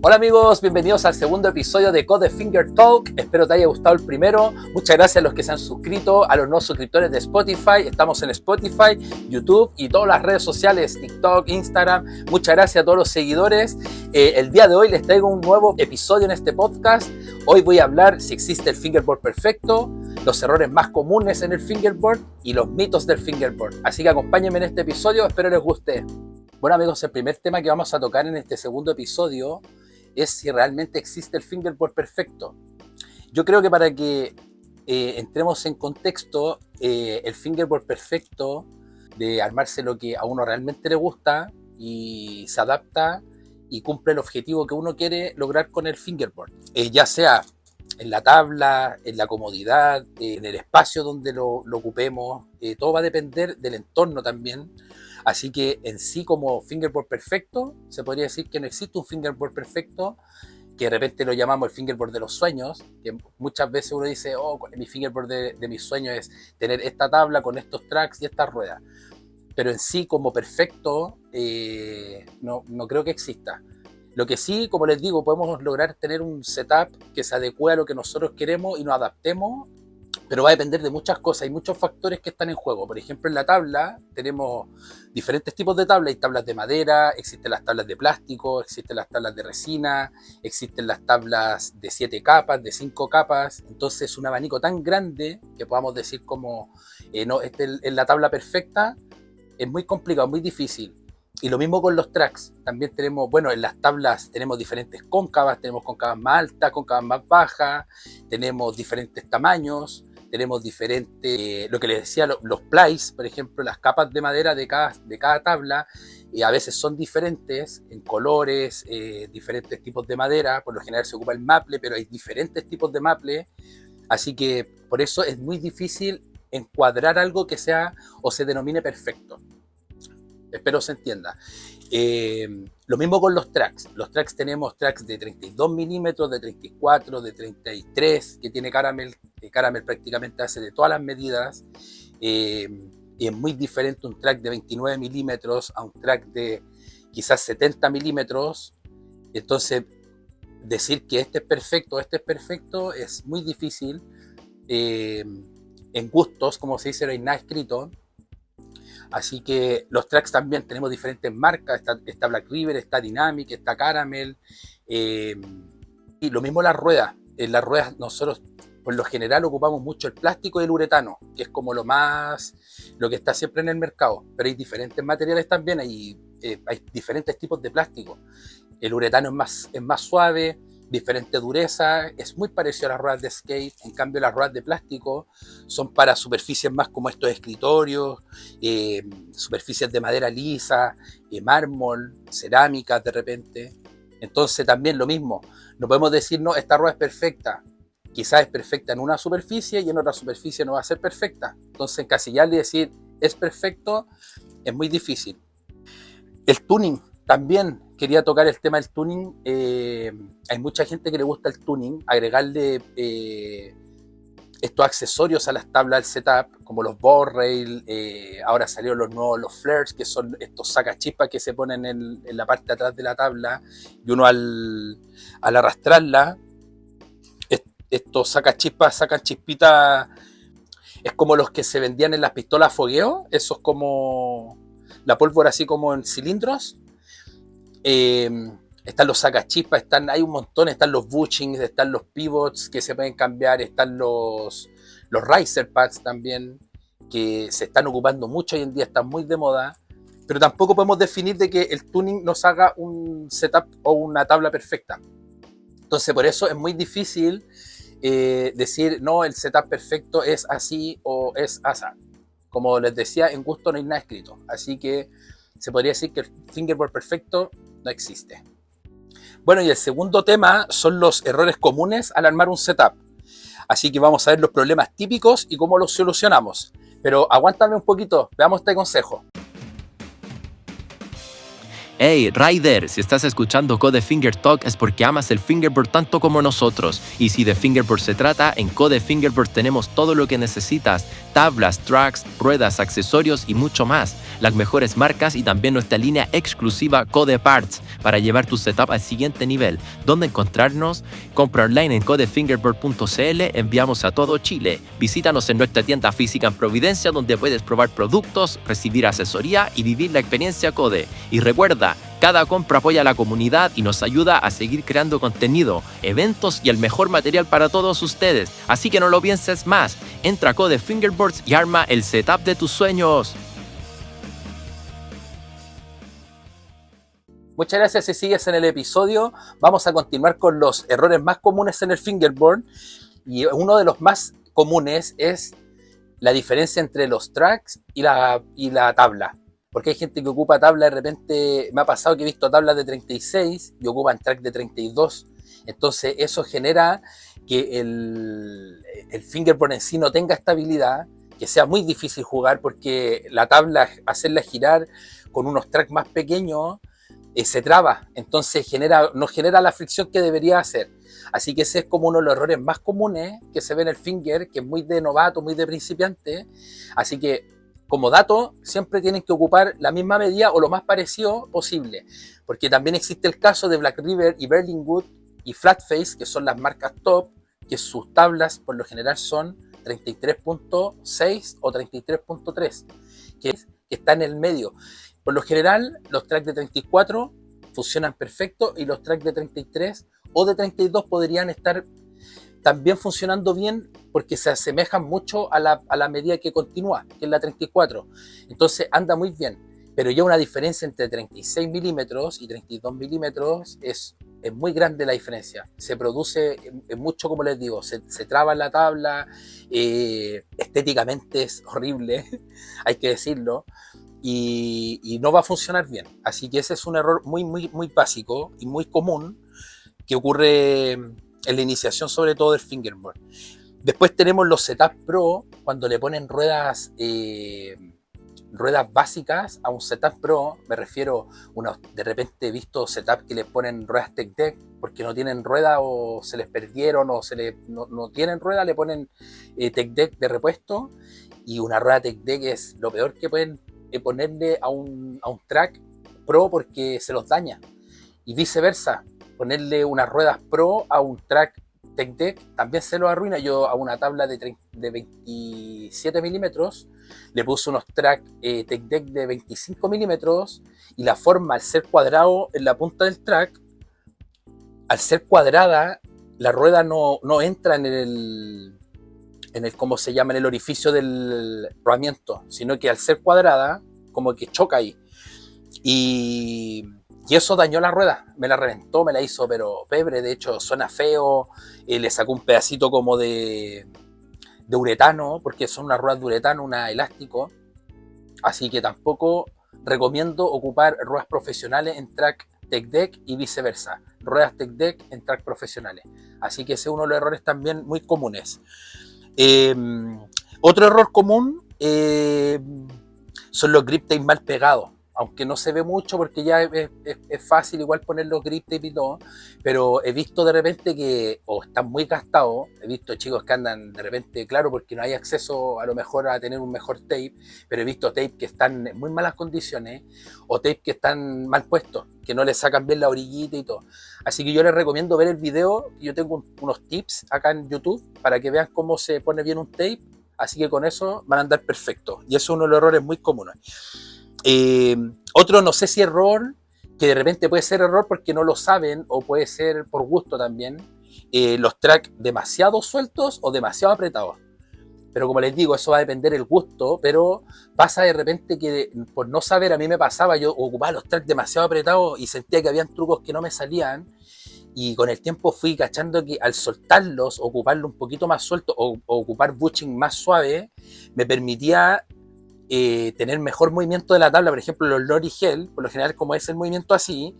Hola amigos, bienvenidos al segundo episodio de Code Finger Talk. Espero te haya gustado el primero. Muchas gracias a los que se han suscrito, a los no suscriptores de Spotify. Estamos en Spotify, YouTube y todas las redes sociales, TikTok, Instagram. Muchas gracias a todos los seguidores. El día de hoy les traigo un nuevo episodio en este podcast. Hoy voy a hablar si existe el fingerboard perfecto, los errores más comunes en el fingerboard y los mitos del fingerboard. Así que acompáñenme en este episodio, espero les guste. Bueno amigos, el primer tema que vamos a tocar en este segundo episodio es si realmente existe el fingerboard perfecto. Yo creo que para que entremos en contexto, el fingerboard perfecto de armarse lo que a uno realmente le gusta y se adapta y cumple el objetivo que uno quiere lograr con el fingerboard, ya sea en la tabla, en la comodidad, en el espacio donde lo ocupemos, todo va a depender del entorno también. Así que en sí como fingerboard perfecto, se podría decir que no existe un fingerboard perfecto, que de repente lo llamamos el fingerboard de los sueños, que muchas veces uno dice, mi fingerboard de mis sueños es tener esta tabla con estos tracks y estas ruedas. Pero en sí como perfecto, no creo que exista. Lo que sí, como les digo, podemos lograr tener un setup que se adecue a lo que nosotros queremos y nos adaptemos, pero va a depender de muchas cosas, hay muchos factores que están en juego. Por ejemplo, en la tabla tenemos diferentes tipos de tablas, hay tablas de madera, existen las tablas de plástico, existen las tablas de resina, existen las tablas de 7 capas, de 5 capas, entonces es un abanico tan grande que podamos decir como, esta es la tabla perfecta, es muy complicado, muy difícil. Y lo mismo con los tracks, también tenemos, en las tablas tenemos diferentes cóncavas, tenemos cóncavas más altas, cóncavas más bajas, tenemos diferentes tamaños, tenemos diferentes, lo que les decía, los plies, por ejemplo, las capas de madera de cada tabla, a veces son diferentes en colores, diferentes tipos de madera, por lo general se ocupa el maple, pero hay diferentes tipos de maple, así que por eso es muy difícil encuadrar algo que sea o se denomine perfecto. Espero se entienda. Lo mismo con los tracks. Los tracks tenemos tracks de 32 milímetros, de 34, de 33, que tiene Caramel. Caramel prácticamente hace de todas las medidas. Y es muy diferente un track de 29 milímetros a un track de quizás 70 milímetros. Entonces, decir que este es perfecto, es muy difícil. En gustos, como se dice, no hay nada escrito. Así que los tracks también tenemos diferentes marcas, está Black River, está Dynamic, está Caramel, y lo mismo las ruedas. En las ruedas nosotros por lo general ocupamos mucho el plástico y el uretano, que es como lo que está siempre en el mercado, pero hay diferentes materiales también, hay diferentes tipos de plástico. El uretano es más suave, diferente dureza, es muy parecido a las ruedas de skate. En cambio las ruedas de plástico son para superficies más como estos escritorios, superficies de madera lisa, mármol, cerámicas de repente. Entonces también lo mismo, no podemos decir no, esta rueda es perfecta, quizás es perfecta en una superficie y en otra superficie no va a ser perfecta. Entonces encasillarle y decir es perfecto es muy difícil. El tuning también. Quería tocar el tema del tuning. Hay mucha gente que le gusta el tuning, agregarle estos accesorios a las tablas del setup, como los board rail, ahora salieron los flares, que son estos sacachispas que se ponen en la parte de atrás de la tabla, y uno al arrastrarla, estos sacachispas sacan chispitas, es como los que se vendían en las pistolas fogueo, esos como la pólvora así como en cilindros. Están los sacachispas, hay un montón, están los bushings, están los pivots que se pueden cambiar, están los riser pads también, que se están ocupando mucho hoy en día, están muy de moda, pero tampoco podemos definir de que el tuning nos haga un setup o una tabla perfecta. Entonces por eso es muy difícil decir, no, el setup perfecto es así o es asá. Como les decía, en gusto no hay nada escrito, así que se podría decir que el fingerboard perfecto no existe. Bueno, y el segundo tema son los errores comunes al armar un setup. Así que vamos a ver los problemas típicos y cómo los solucionamos. Pero aguántame un poquito, veamos este consejo. Hey, Ryder, si estás escuchando Code Finger Talk es porque amas el fingerboard tanto como nosotros. Y si de fingerboard se trata, en Code Fingerboard tenemos todo lo que necesitas: tablas, tracks, ruedas, accesorios y mucho más. Las mejores marcas y también nuestra línea exclusiva Code Parts para llevar tu setup al siguiente nivel. ¿Dónde encontrarnos? Compra online en codefingerboard.cl, enviamos a todo Chile. Visítanos en nuestra tienda física en Providencia, donde puedes probar productos, recibir asesoría y vivir la experiencia Code. Y recuerda, cada compra apoya a la comunidad y nos ayuda a seguir creando contenido, eventos y el mejor material para todos ustedes. Así que no lo pienses más. Entra a Code Fingerboards y arma el setup de tus sueños. Muchas gracias si sigues en el episodio. Vamos a continuar con los errores más comunes en el fingerboard. Y uno de los más comunes es la diferencia entre los tracks y la tabla. Porque hay gente que ocupa tabla, de repente me ha pasado que he visto tablas de 36 y ocupan track de 32. Entonces eso genera que el fingerboard en sí no tenga estabilidad, que sea muy difícil jugar porque la tabla, hacerla girar con unos tracks más pequeños, se traba, entonces no genera la fricción que debería hacer. Así que ese es como uno de los errores más comunes que se ve en el finger, que es muy de novato, muy de principiante. Así que como dato, siempre tienen que ocupar la misma medida o lo más parecido posible, porque también existe el caso de Black River y Berlinwood y Flatface, que son las marcas top, que sus tablas por lo general son 33.6 o 33.3, que está en el medio. Por lo general, los tracks de 34 funcionan perfecto y los tracks de 33 o de 32 podrían estar también funcionando bien porque se asemejan mucho a la medida que continúa, que es la 34. Entonces anda muy bien, pero ya una diferencia entre 36 milímetros y 32 milímetros es muy grande la diferencia. Se produce mucho, como les digo, se traba en la tabla, estéticamente es horrible, hay que decirlo. Y no va a funcionar bien. Así que ese es un error muy, muy, muy básico y muy común que ocurre en la iniciación, sobre todo del fingerboard. Después tenemos los setup pro, cuando le ponen ruedas básicas a un setup pro. Me refiero, de repente he visto setup que le ponen ruedas Tech Deck porque no tienen rueda o se les perdieron o no tienen rueda, le ponen Tech Deck de repuesto, y una rueda Tech Deck es lo peor que pueden ponerle a un track pro porque se los daña, y viceversa, ponerle unas ruedas pro a un track Tech Deck también se lo arruina. Yo a una tabla de 27 milímetros le puse unos track Tech Deck de 25 milímetros y la forma, al ser cuadrado en la punta del track, al ser cuadrada, la rueda no entra en el ¿cómo se llama?, en el orificio del rodamiento, sino que al ser cuadrada, como que choca ahí. Y eso dañó la rueda, me la reventó, me la hizo pero pebre. De hecho suena feo, le sacó un pedacito como de uretano, porque son unas ruedas de uretano, una elástico. Así que tampoco recomiendo ocupar ruedas profesionales en track Tech Deck y viceversa, ruedas Tech Deck en track profesionales. Así que ese es uno de los errores también muy comunes. Otro error común son los grip tape mal pegados, aunque no se ve mucho porque ya es fácil igual poner los grip tape y todo, pero he visto de repente que están muy gastados. He visto chicos que andan de repente, claro, porque no hay acceso a lo mejor a tener un mejor tape, pero he visto tape que están en muy malas condiciones o tape que están mal puestos, que no le sacan bien la orillita y todo. Así que yo les recomiendo ver el video. Yo tengo unos tips acá en YouTube para que vean cómo se pone bien un tape, así que con eso van a andar perfecto. Y eso es uno de los errores muy comunes. Otro, no sé si error, que de repente puede ser error porque no lo saben o puede ser por gusto también, los tracks demasiado sueltos o demasiado apretados. Pero como les digo, eso va a depender del gusto, pero pasa de repente que por no saber, a mí me pasaba, yo ocupaba los tracks demasiado apretados y sentía que habían trucos que no me salían, y con el tiempo fui cachando que al soltarlos, ocuparlo un poquito más suelto o ocupar bushing más suave, me permitía tener mejor movimiento de la tabla. Por ejemplo, los Lori Hell, por lo general, como es el movimiento así,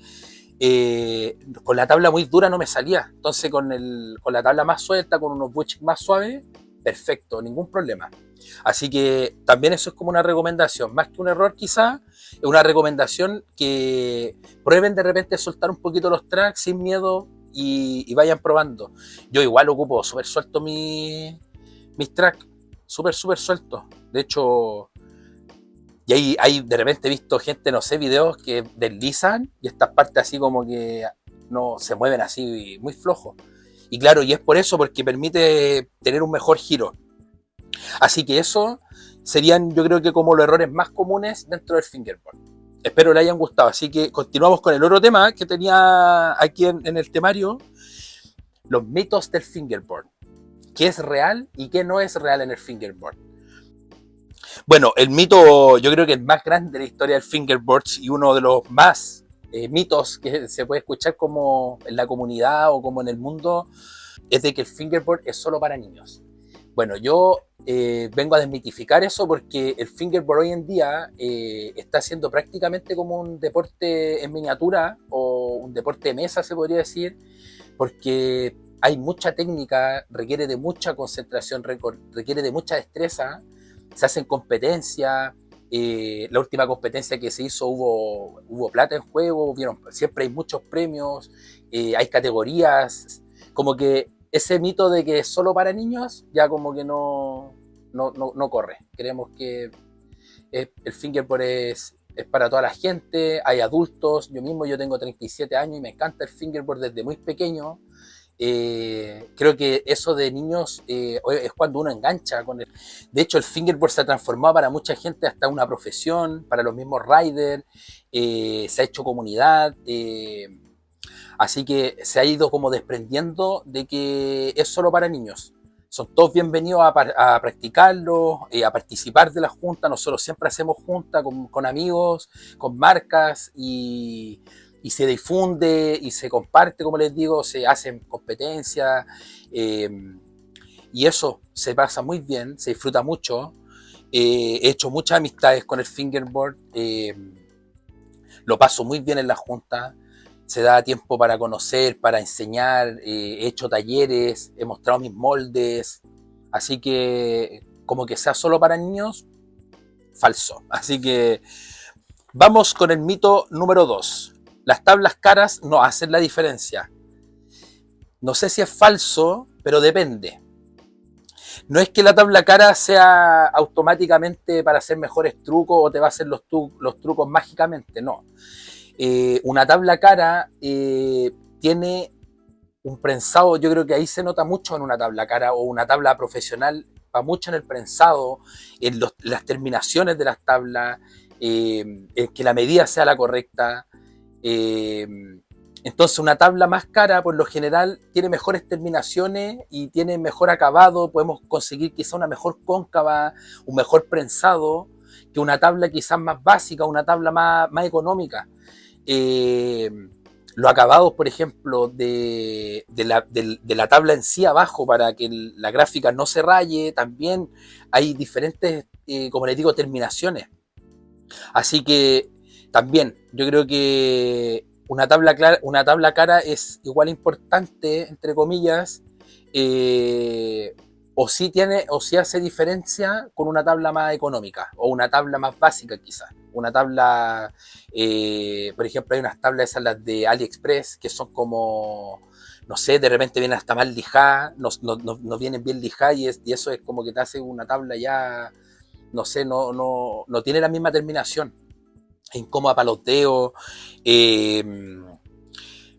con la tabla muy dura no me salía. Entonces con la tabla más suelta, con unos bushing más suaves, perfecto, ningún problema. Así que también eso es como una recomendación, más que un error quizá, es una recomendación que prueben de repente soltar un poquito los tracks sin miedo y vayan probando. Yo igual ocupo súper suelto mis tracks, súper sueltos. De hecho, y hay de repente he visto gente, no sé, videos que deslizan y estas partes así como que no se mueven así muy flojos. Y claro, y es por eso, porque permite tener un mejor giro. Así que eso serían, yo creo que como los errores más comunes dentro del fingerboard. Espero les hayan gustado. Así que continuamos con el otro tema que tenía aquí en el temario. Los mitos del fingerboard. ¿Qué es real y qué no es real en el fingerboard? Bueno, el mito, yo creo que el más grande de la historia del fingerboard y uno de los más mitos que se puede escuchar como en la comunidad o como en el mundo es de que el fingerboard es solo para niños. Bueno, yo vengo a desmitificar eso porque el fingerboard hoy en día está siendo prácticamente como un deporte en miniatura o un deporte de mesa, se podría decir, porque hay mucha técnica, requiere de mucha concentración, requiere de mucha destreza, se hacen competencias. La última competencia que se hizo hubo plata en juego, siempre hay muchos premios, hay categorías, como que ese mito de que es solo para niños ya como que no corre. Creemos que el fingerboard es para toda la gente, hay adultos, yo tengo 37 años y me encanta el fingerboard desde muy pequeño. Creo que eso de niños es cuando uno engancha con el... De hecho, el fingerboard se ha transformado para mucha gente hasta una profesión, para los mismos riders, se ha hecho comunidad, así que se ha ido como desprendiendo de que es solo para niños. Son todos bienvenidos a practicarlo, a participar de la junta. Nosotros siempre hacemos junta con amigos, con marcas y se difunde y se comparte, como les digo, se hacen competencias y eso se pasa muy bien, se disfruta mucho. He hecho muchas amistades con el fingerboard, lo paso muy bien en la junta, se da tiempo para conocer, para enseñar, he hecho talleres, he mostrado mis moldes, así que como que sea solo para niños, falso. Así que vamos con el mito número 2. Las tablas caras no hacen la diferencia. No sé si es falso, pero depende. No es que la tabla cara sea automáticamente para hacer mejores trucos o te va a hacer los trucos mágicamente, no. Una tabla cara tiene un prensado, yo creo que ahí se nota mucho en una tabla cara o una tabla profesional, va mucho en el prensado, en las terminaciones de las tablas, en que la medida sea la correcta. Entonces una tabla más cara por lo general tiene mejores terminaciones y tiene mejor acabado, podemos conseguir quizá una mejor cóncava, un mejor prensado que una tabla quizás más básica, una tabla más económica. Los acabados, por ejemplo, de la tabla en sí abajo para que la gráfica no se raye, también hay diferentes, como les digo, terminaciones. Así que también yo creo que una tabla cara es igual importante, entre comillas, o sí hace diferencia con una tabla más económica o una tabla más básica quizás. Una tabla, por ejemplo, hay unas tablas esas las de AliExpress que son como, no sé, de repente vienen hasta mal lijadas, no vienen bien lijadas y eso es como que te hace una tabla ya, no sé, no tiene la misma terminación. Incómoda para los dedos.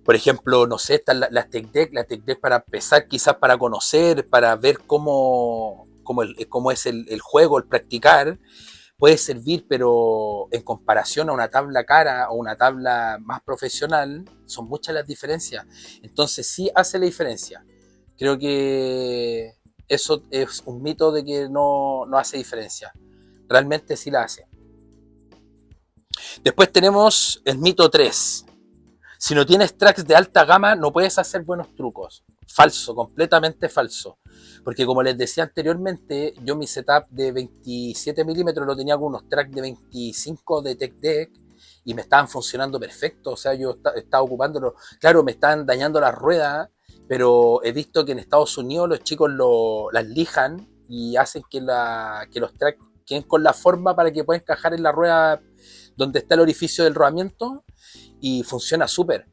Por ejemplo, no sé, están las tech deck para empezar, quizás para conocer, para ver cómo es el juego, el practicar, puede servir, pero en comparación a una tabla cara o una tabla más profesional, son muchas las diferencias. Entonces sí hace la diferencia. Creo que eso es un mito de que no hace diferencia. Realmente sí la hace. Después tenemos el mito 3. Si no tienes tracks de alta gama, no puedes hacer buenos trucos. Falso, completamente falso. Porque como les decía anteriormente, yo mi setup de 27 milímetros lo tenía con unos tracks de 25 de Tech Deck y me estaban funcionando perfecto. O sea, yo estaba ocupándolo. Claro, me estaban dañando las ruedas, pero he visto que en Estados Unidos los chicos las lijan y hacen que los tracks queden con la forma para que pueda encajar en la rueda donde está el orificio del rodamiento, y funciona súper.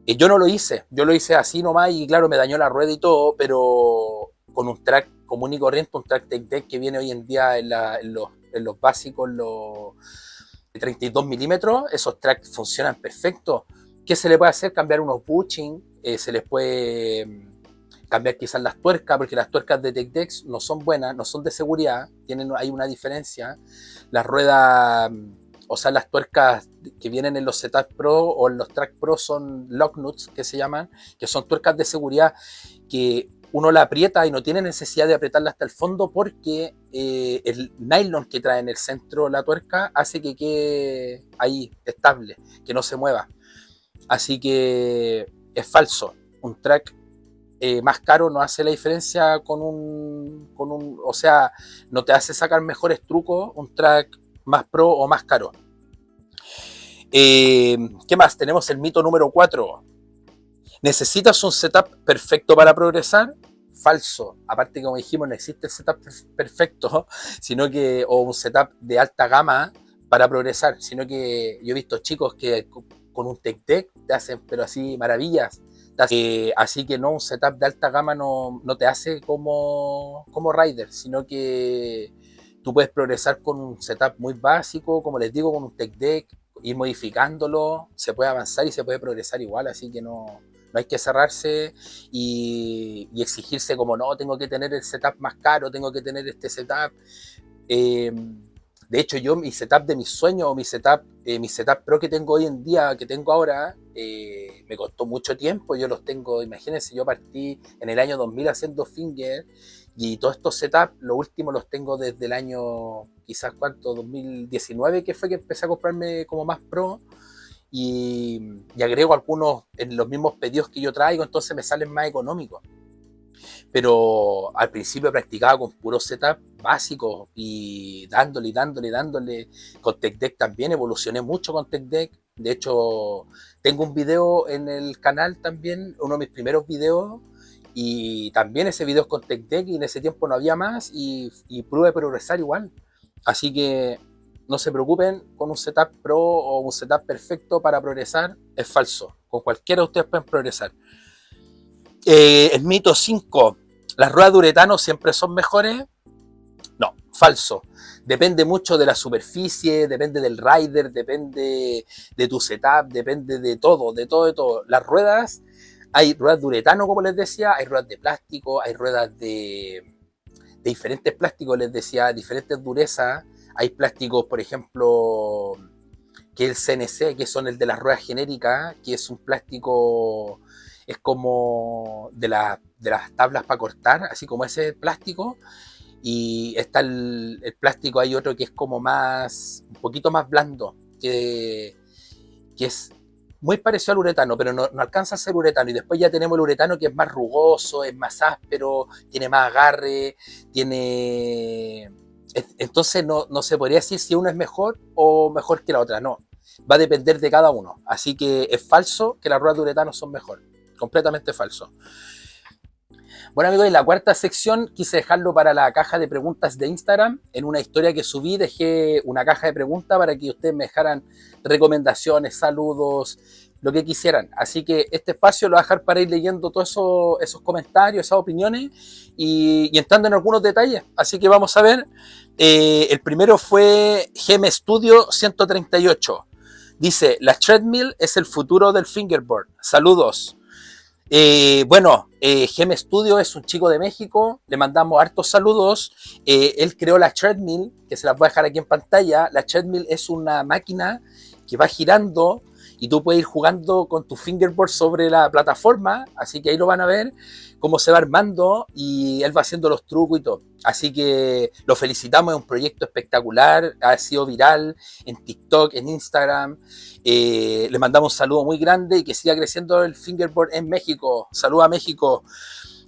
Yo no lo hice, yo lo hice así nomás y claro, me dañó la rueda y todo, pero con un track común y corriente, un track Tech Deck que viene hoy en día en los básicos, los de 32 milímetros, esos tracks funcionan perfecto. ¿Qué se le puede hacer? Cambiar unos bushings, se les puede cambiar quizás las tuercas, porque las tuercas de Tech Decks no son buenas, no son de seguridad, hay una diferencia. Las ruedas, o sea, las tuercas que vienen en los Setup Pro o en los Track Pro son lock nuts, que se llaman, que son tuercas de seguridad que uno la aprieta y no tiene necesidad de apretarla hasta el fondo, porque el nylon que trae en el centro la tuerca hace que quede ahí estable, que no se mueva. Así que es falso. Un track más caro no hace la diferencia o sea, no te hace sacar mejores trucos un track más pro o más caro. ¿Qué más? Tenemos el mito número 4. ¿Necesitas un setup perfecto para progresar? Falso. Aparte, como dijimos, no existe el setup perfecto, o un setup de alta gama para progresar, sino que yo he visto chicos que con un Tech Deck te hacen, pero así, maravillas. Así que no, un setup de alta gama no te hace como rider, sino que tú puedes progresar con un setup muy básico, como les digo, con un Tech Deck, ir modificándolo, se puede avanzar y se puede progresar igual, así que no hay que cerrarse y exigirse como no, tengo que tener el setup más caro, tengo que tener este setup. De hecho, yo mi setup de mis sueños, o mi setup pro que tengo hoy en día, que tengo ahora, me costó mucho tiempo. Yo los tengo, imagínense, yo partí en el año 2000 haciendo finger, y todos estos setups, los últimos los tengo desde el año, quizás, 2019, que fue que empecé a comprarme como más pro, y agrego algunos en los mismos pedidos que yo traigo, entonces me salen más económicos. Pero al principio practicaba con puro setup básico y dándole. Con Tech Deck también evolucioné mucho con Tech Deck. De hecho, tengo un video en el canal también, uno de mis primeros videos, y también ese video es con Tech Deck, y en ese tiempo no había más, y pude progresar igual. Así que no se preocupen con un setup pro o un setup perfecto para progresar, es falso. Con cualquiera de ustedes pueden progresar. El mito 5. ¿Las ruedas de uretano siempre son mejores? No, falso. Depende mucho de la superficie, depende del rider, depende de tu setup, depende de todo. Las ruedas, hay ruedas de uretano, como les decía, hay ruedas de plástico, hay ruedas de diferentes plásticos, les decía, diferentes durezas. Hay plásticos, por ejemplo, que el CNC, que son el de las ruedas genéricas, que es un plástico, es como de las tablas para cortar, así como ese plástico. Y está el plástico, hay otro que es como un poquito más blando, que es muy parecido al uretano, pero no alcanza a ser uretano. Y después ya tenemos el uretano, que es más rugoso, es más áspero, tiene más agarre, entonces no se podría decir si uno es mejor o mejor que la otra, no. Va a depender de cada uno. Así que es falso que las ruedas de uretano son mejor. Completamente falso. Bueno, amigos, en la cuarta sección quise dejarlo para la caja de preguntas de Instagram. En una historia que subí dejé una caja de preguntas para que ustedes me dejaran recomendaciones, saludos, lo que quisieran. Así que este espacio lo voy a dejar para ir leyendo todos esos comentarios, esas opiniones y entrando en algunos detalles. Así que vamos a ver. El primero fue GM Studio 138. Dice, la treadmill es el futuro del fingerboard. Saludos. GM Studio es un chico de México, le mandamos hartos saludos. Él creó la treadmill, que se las voy a dejar aquí en pantalla. La treadmill es una máquina que va girando y tú puedes ir jugando con tu fingerboard sobre la plataforma, así que ahí lo van a ver cómo se va armando y él va haciendo los trucos y todo. Así que lo felicitamos, es un proyecto espectacular, ha sido viral en TikTok, en Instagram. Le mandamos un saludo muy grande y que siga creciendo el fingerboard en México. Saludos a México.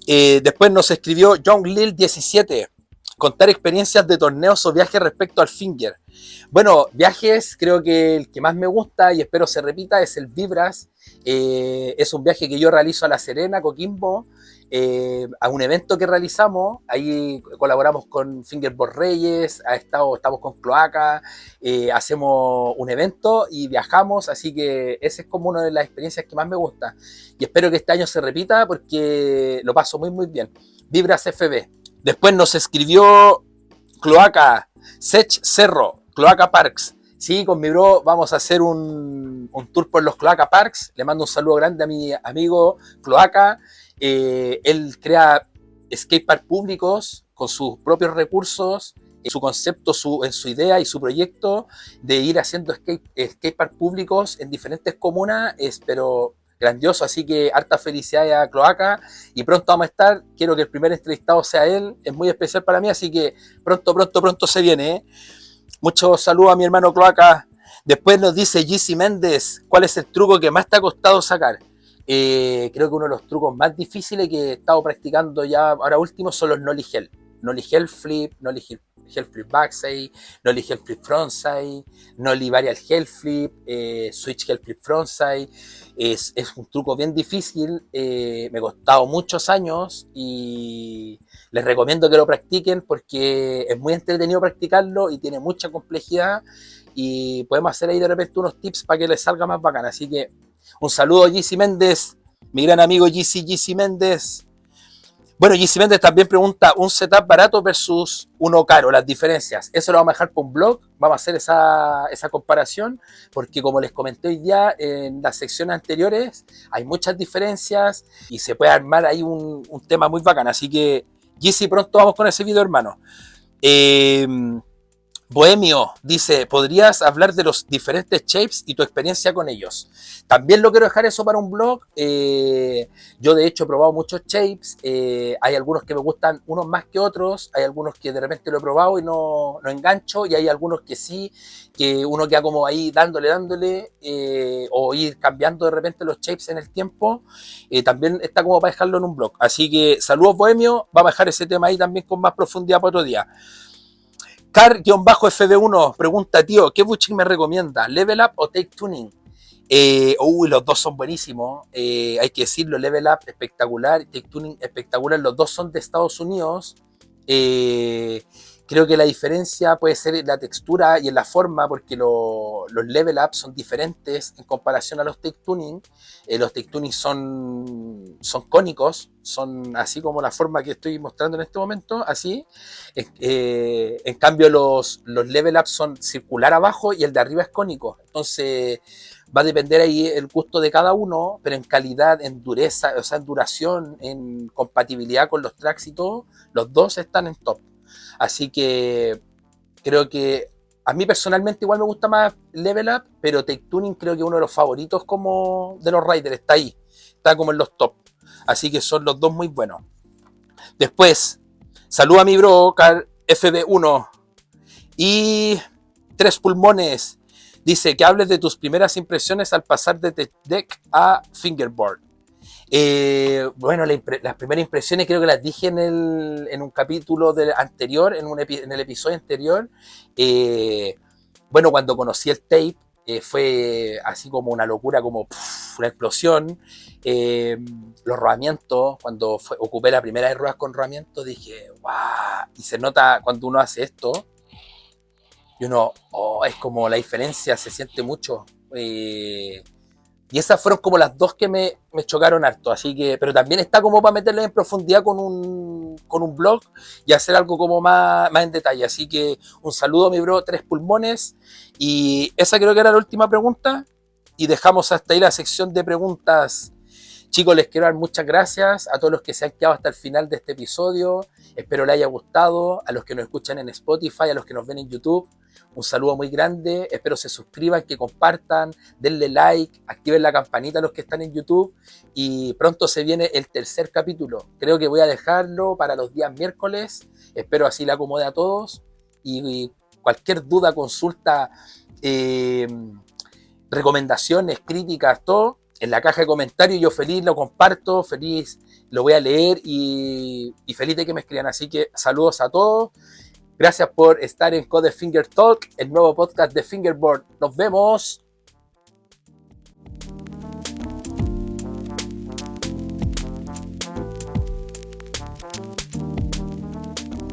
Después nos escribió John Lil 17. contar experiencias de torneos o viajes respecto al Finger. Bueno, viajes, creo que el que más me gusta y espero se repita es el Vibras. Es un viaje que yo realizo a La Serena, Coquimbo, a un evento que realizamos. Ahí colaboramos con Fingerboard Reyes, estamos con Cloaca, hacemos un evento y viajamos, así que esa es como una de las experiencias que más me gusta. Y espero que este año se repita porque lo paso muy, muy bien. Vibras FB. Después nos escribió Cloaca, Sech Cerro, Cloaca Parks. Sí, con mi bro vamos a hacer un tour por los Cloaca Parks. Le mando un saludo grande a mi amigo Cloaca. Él crea skatepark públicos con sus propios recursos, su concepto, en su idea y su proyecto de ir haciendo skatepark públicos en diferentes comunas, pero grandioso, así que harta felicidades a Cloaca y pronto vamos a estar. Quiero que el primer entrevistado sea él, es muy especial para mí, así que pronto se viene, ¿eh? Muchos saludos a mi hermano Cloaca. Después nos dice Jesse Méndez, ¿cuál es el truco que más te ha costado sacar? Creo que uno de los trucos más difíciles que he estado practicando ya ahora último son los Nollie Hell. Nollie Hell Flip, Nollie Hell Flip Backside, Nollie Hell Flip Frontside, Nollie Varial Hell Flip, Switch Hell Flip Frontside. Es un truco bien difícil, me ha costado muchos años y les recomiendo que lo practiquen porque es muy entretenido practicarlo y tiene mucha complejidad y podemos hacer ahí de repente unos tips para que les salga más bacán. Así que un saludo a Jesse Méndez, mi gran amigo Jesse Méndez. Bueno, Jesse Méndez también pregunta, un setup barato versus uno caro, las diferencias. Eso lo vamos a dejar por un blog, vamos a hacer esa comparación, porque como les comenté hoy día en las secciones anteriores, hay muchas diferencias y se puede armar ahí un tema muy bacán. Así que, Jesse, pronto vamos con ese video, hermano. Bohemio dice, ¿podrías hablar de los diferentes shapes y tu experiencia con ellos? También lo quiero dejar eso para un blog. Yo de hecho he probado muchos shapes. Hay algunos que me gustan unos más que otros. Hay algunos que de repente lo he probado y no engancho. Y hay algunos que sí, que uno queda como ahí dándole. O ir cambiando de repente los shapes en el tiempo. También está como para dejarlo en un blog. Así que saludos Bohemio. Vamos a dejar ese tema ahí también con más profundidad para otro día. Car-FB1 pregunta, tío, ¿qué bushing me recomienda? ¿Level Up o Take Tuning? Los dos son buenísimos. Hay que decirlo, Level Up espectacular, Take Tuning espectacular. Los dos son de Estados Unidos. Creo que la diferencia puede ser en la textura y en la forma, porque los Level Up son diferentes en comparación a los Take Tuning. Los Take Tuning son cónicos, son así como la forma que estoy mostrando en este momento, así. En cambio, los Level Up son circular abajo y el de arriba es cónico. Entonces, va a depender ahí el gusto de cada uno, pero en calidad, en dureza, o sea, en duración, en compatibilidad con los tracks y todo, los dos están en top. Así que creo que a mí personalmente igual me gusta más Level Up, pero Take Tuning creo que es uno de los favoritos como de los riders, está ahí, está como en los top. Así que son los dos muy buenos. Después, saluda a mi bro, Car FB1 y Tres Pulmones. Dice que hables de tus primeras impresiones al pasar de Tech Deck a Fingerboard. Bueno, las primeras impresiones creo que las dije en un capítulo anterior, en el episodio anterior. Bueno, cuando conocí el tape, fue así como una locura, como una explosión. Los rodamientos, cuando ocupé la primera de ruedas con rodamientos, dije, ¡guau! Y se nota cuando uno hace esto, y uno, es como la diferencia, se siente mucho. Y esas fueron como las dos que me chocaron harto, así que, pero también está como para meterle en profundidad con un blog y hacer algo como más en detalle. Así que un saludo a mi bro Tres Pulmones. Y esa creo que era la última pregunta. Y dejamos hasta ahí la sección de preguntas. Chicos, les quiero dar muchas gracias a todos los que se han quedado hasta el final de este episodio. Espero les haya gustado. A los que nos escuchan en Spotify, a los que nos ven en YouTube, un saludo muy grande. Espero se suscriban, que compartan, denle like, activen la campanita a los que están en YouTube. Y pronto se viene el tercer capítulo. Creo que voy a dejarlo para los días miércoles. Espero así le acomode a todos. Y cualquier duda, consulta, recomendaciones, críticas, todo, en la caja de comentarios yo feliz lo comparto, feliz lo voy a leer y feliz de que me escriban. Así que saludos a todos. Gracias por estar en Code Finger Talk, el nuevo podcast de Fingerboard. Nos vemos.